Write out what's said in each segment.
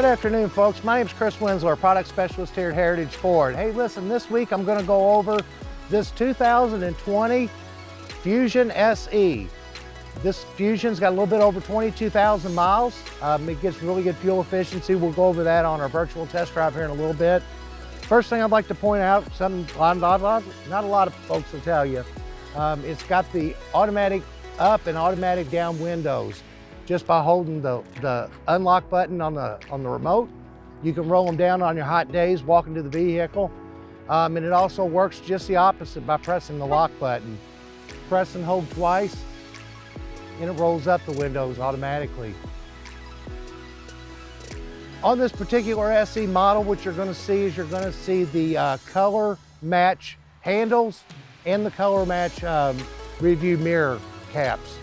Good afternoon, folks. My name is Chris Wenzler, product specialist here at Heritage Ford. Hey, listen, this week I'm going to go over this 2020 Fusion SE. This Fusion's got a little bit over 22,000 miles. It gets really good fuel efficiency. We'll go over that on our virtual test drive here in a little bit. First thing I'd like to point out, something not a lot of folks will tell you, it's got the automatic up and automatic down windows. Just by holding the unlock button on the remote, you can roll them down on your hot days, walking to the vehicle. And it also works just the opposite by pressing the lock button. Press and hold twice, and it rolls up the windows automatically. On this particular SE model, what you're going to see is the color match handles and the color match review mirror caps.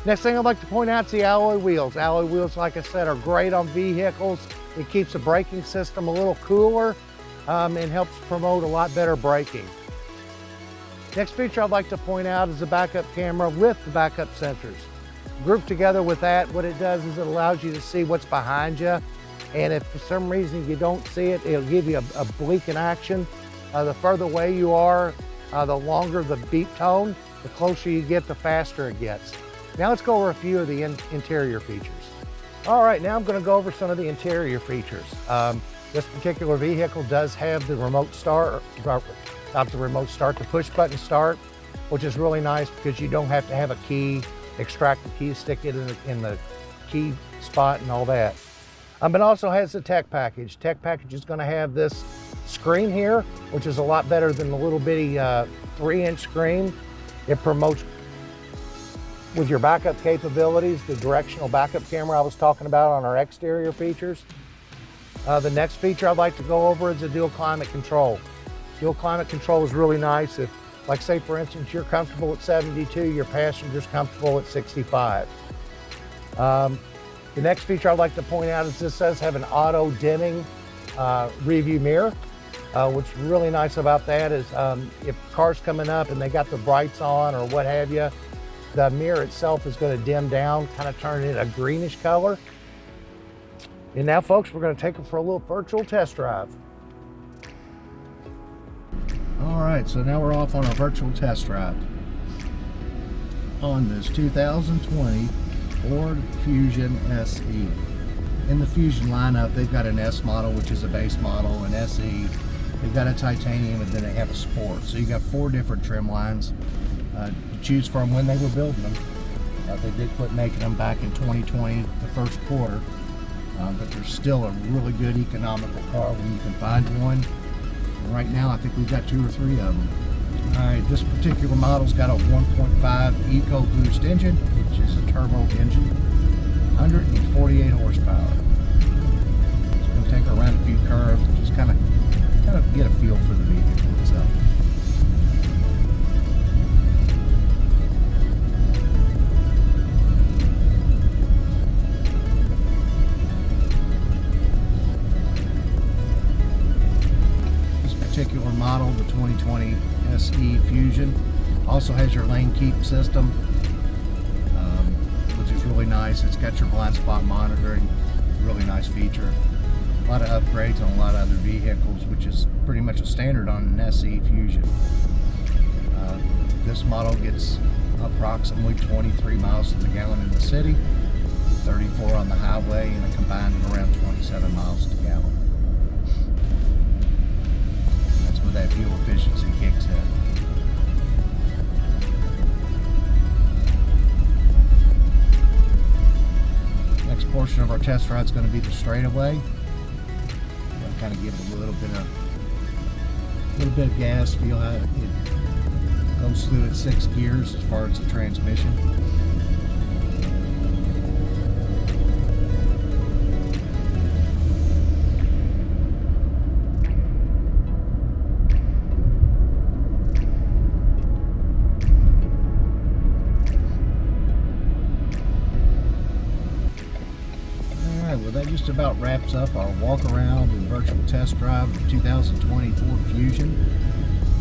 Next thing I'd like to point out is the alloy wheels. Alloy wheels, like I said, are great on vehicles. It keeps the braking system a little cooler and helps promote a lot better braking. Next feature I'd like to point out is the backup camera with the backup sensors. Grouped together with that, what it does is it allows you to see what's behind you. And if for some reason you don't see it, it'll give you a blink in action. The further away you are, the longer the beep tone. The closer you get, the faster it gets. Now let's go over a few of the interior features. All right, now I'm going to go over some of the interior features. This particular vehicle does have the remote start, not the remote start, the push button start, which is really nice because you don't have to have a key, extract the key, stick it in the key spot and all that. It also has the tech package. Tech package is going to have this screen here, which is a lot better than the little bitty 3-inch screen. It promotes with your backup capabilities, the directional backup camera I was talking about on our exterior features. The next feature I'd like to go over is the dual climate control. Dual climate control is really nice if, like say for instance, you're comfortable at 72, your passenger's comfortable at 65. The next feature I'd like to point out is this does have an auto dimming review mirror. What's really nice about that is if cars coming up and they got the brights on or what have you, the mirror itself is going to dim down, kind of turn it a greenish color. And now, folks, we're going to take it for a little virtual test drive. All right, so now we're off on our virtual test drive on this 2020 Ford Fusion SE. In the Fusion lineup, they've got an S model, which is a base model, an SE. They've got a titanium, and then they have a sport. So you got 4 different trim lines to choose from when they were building them. They did quit making them back in 2020, the first quarter, but they're still a really good economical car when you can find one. And right now, I think we've got 2 or 3 of them. All right, this particular model's got a 1.5 EcoBoost engine, which is a turbo engine, 148 horsepower. It's going to take her around a few curves and just kind of get a feel for the vehicle itself. Particular model, the 2020 SE Fusion, also has your lane keep system, which is really nice. It's got your blind spot monitoring, really nice feature. A lot of upgrades on a lot of other vehicles, which is pretty much a standard on an SE Fusion. This model gets approximately 23 miles to the gallon in the city, 34 on the highway, and a combined of around 27 miles to the gallon. That fuel efficiency kicks in. Next portion of our test ride is going to be the straightaway. I'm going to kind of give it a little bit of gas, feel how it goes through its 6 gears as far as the transmission. Well, that just about wraps up our walk around and virtual test drive of the 2020 Ford Fusion.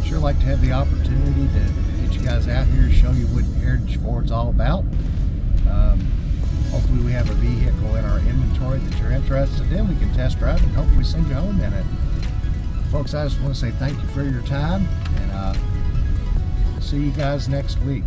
Sure like to have the opportunity to get you guys out here to show you what Heritage Ford's all about. Hopefully hopefully we have a vehicle in our inventory that you're interested in. We can test drive it and hopefully send you home in it. Folks, I just want to say thank you for your time, and see you guys next week.